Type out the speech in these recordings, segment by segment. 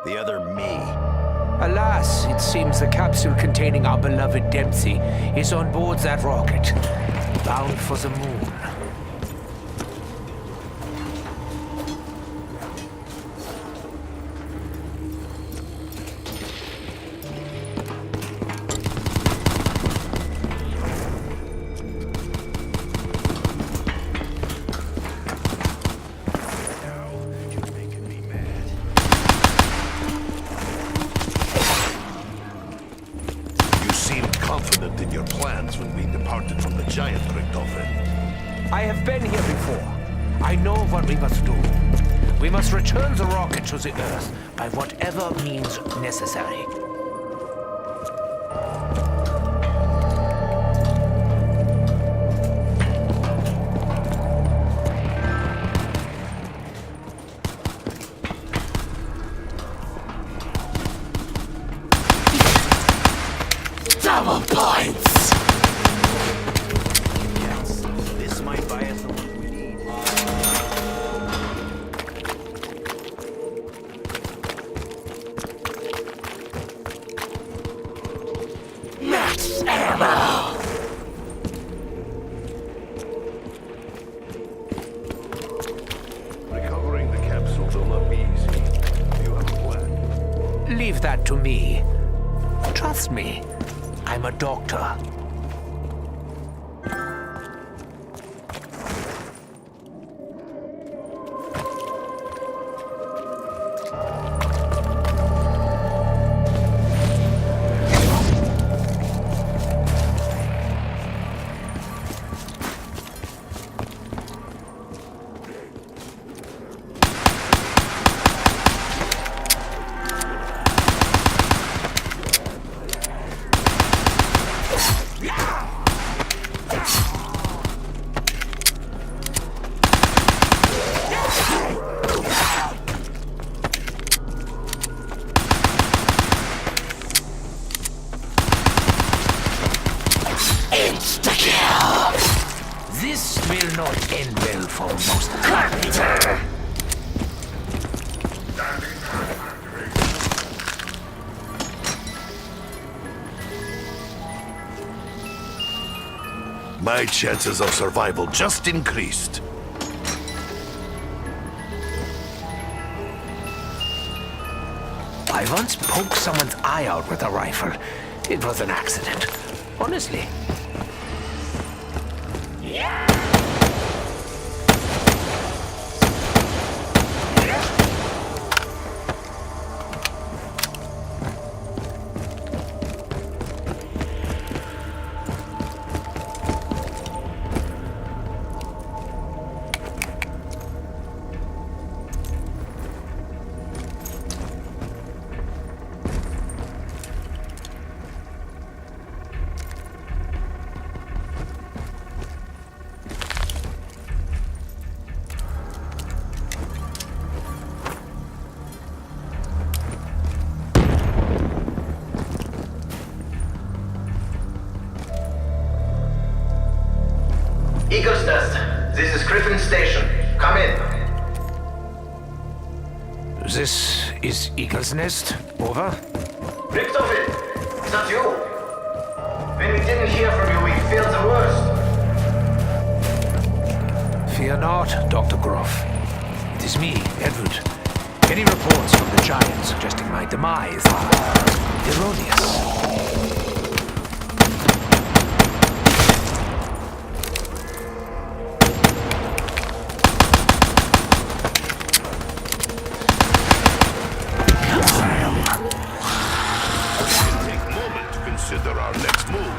The other me. Alas, it seems the capsule containing our beloved Dempsey is on board that rocket, bound for the moon. Confident in your plans when we departed from the giant, Richtofen. I have been here before. I know what we must do. We must return the rocket to the Earth by whatever means necessary. Double points! Yes, this might buy us the one we need. Max ammo! Recovering the capsule will not be easy. You have a plan. Leave that to me. Trust me. I'm a doctor. Insta-kill! This will not end well for most of Carpenter! My chances of survival just increased. I once poked someone's eye out with a rifle. It was an accident. Honestly. Eagle's Nest, this is Griffin Station. Come in. This is Eagle's Nest. Over. Richtofen, is that you? When we didn't hear from you, we feared the worst. Fear not, Dr. Groff. It is me, Edward. Any reports from the Giant suggesting my demise are erroneous. Take a moment to consider our next move.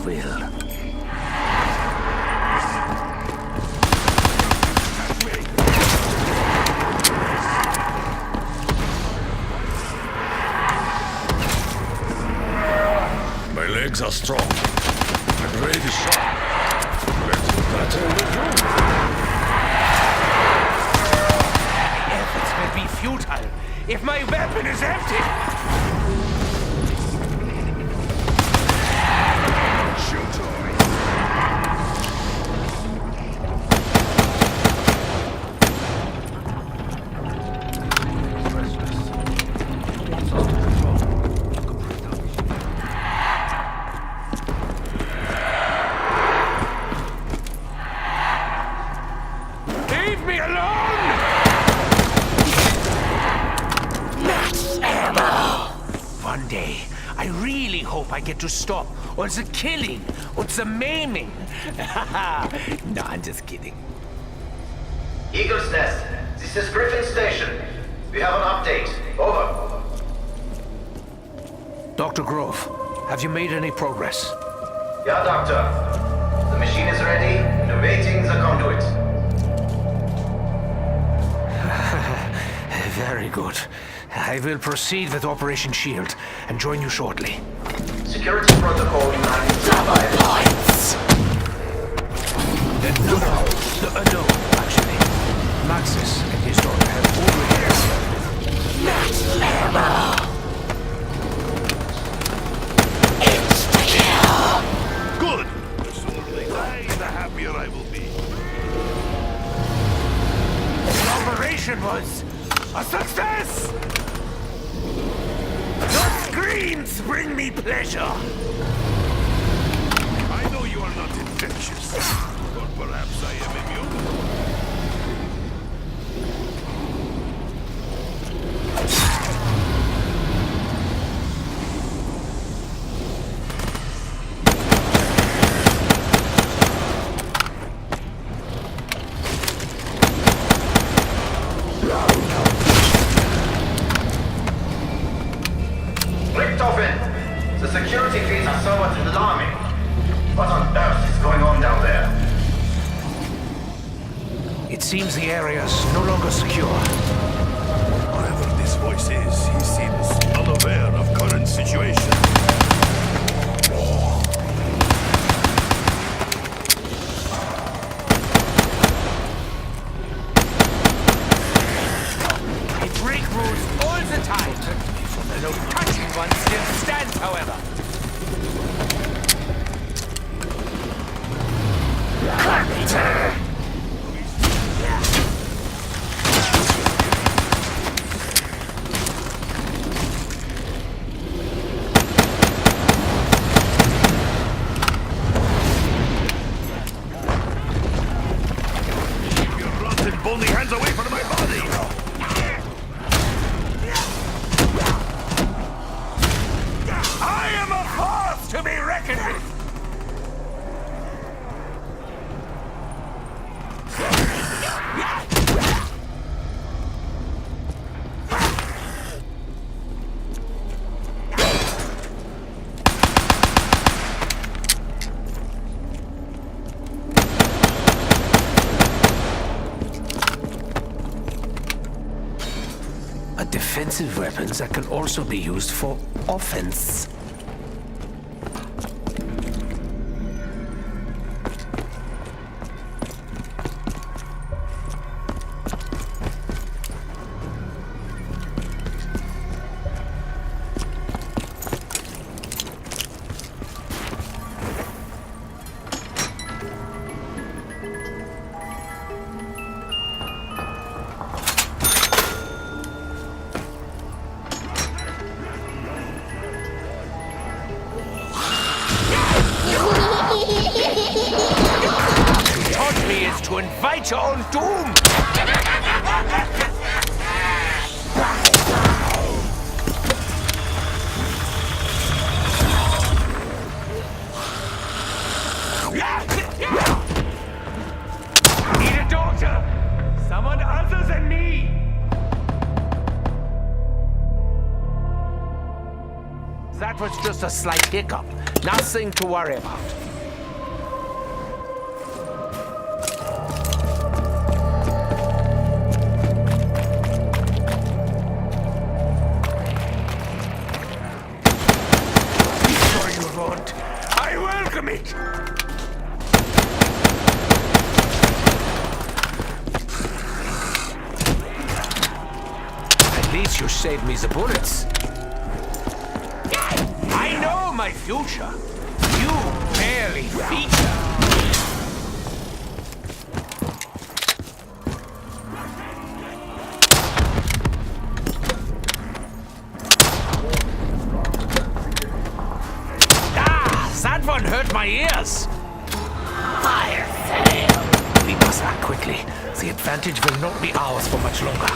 will. My legs are strong. My blade is sharp. Let's battle with you. My efforts will be futile if my weapon is empty. Shoot on me. Leave me alone! Max ammo! One day, I really hope I get to stop all the killing, all the maiming. No, I'm just kidding. Eagle's Nest, this is Griffin Station. We have an update. Over. Dr. Grove, have you made any progress? Yeah, Doctor. The machine is ready and awaiting the conduit. Very good. I will proceed with Operation Shield and join you shortly. Security protocol united. Double points! No, actually. Maxis and his daughter have already... Max ammo! Insta-kill! Good. The sooner they die, the happier I will be. The operation was a success! Your screams bring me pleasure! I know you are not infectious, but perhaps I am immune. Richtofen, the security feeds are somewhat alarming. What on earth is going on down there? It seems the area's no longer secure. Whatever this voice is, he seems unaware of current situation. I break rules all the time. The no-touching one still stands, however. Carpenter! Keep your rotten, bony hands away from my body! I am a force to be reckoned with! A defensive weapon that can also be used for offense. Taught me is to invite your own doom! Need a doctor! Someone other than me! That was just a slight hiccup. Nothing to worry about. Be sure you won't. I welcome it. At least you saved me the bullets. I know my future. You barely feature. Ah, that one hurt my ears. Fire sale. We must act quickly. The advantage will not be ours for much longer.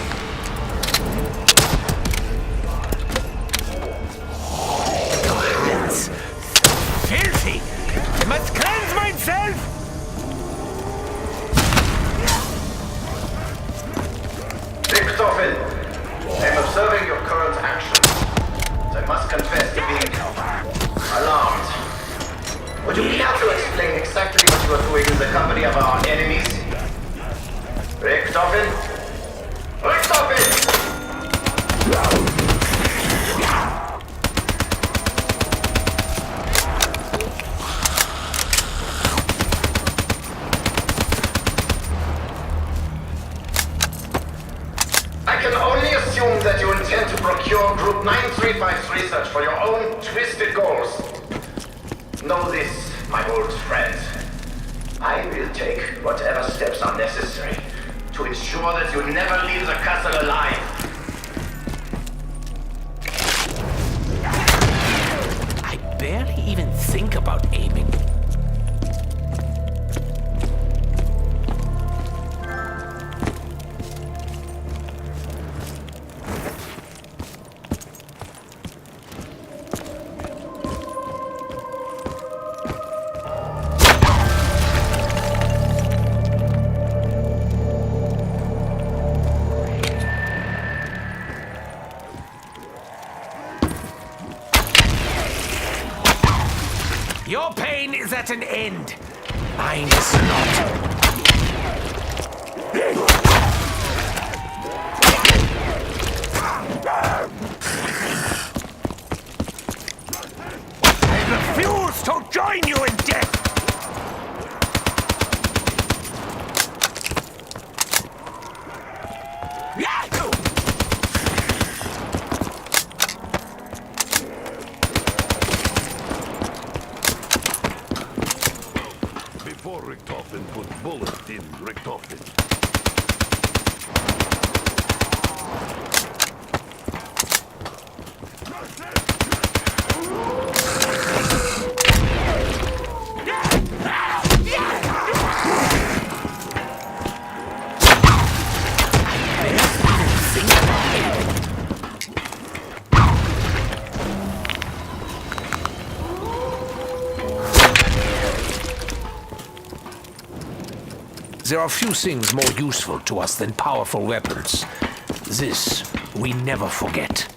Filthy! I must cleanse myself! Richtofen, I'm observing your current actions. I must confess to being alarmed. Would you care to explain exactly what you are doing in the company of our enemies? Richtofen? Richtofen! I can only assume that you intend to procure Group 935's research for your own twisted goals. Know this, my old friend. I will take whatever steps are necessary to ensure that you never leave the castle alive. I barely even think about aiming. Your pain is at an end. Mine is not. I refuse to join you in death! Before Richtofen put bullet in Richtofen. There are few things more useful to us than powerful weapons. This we never forget.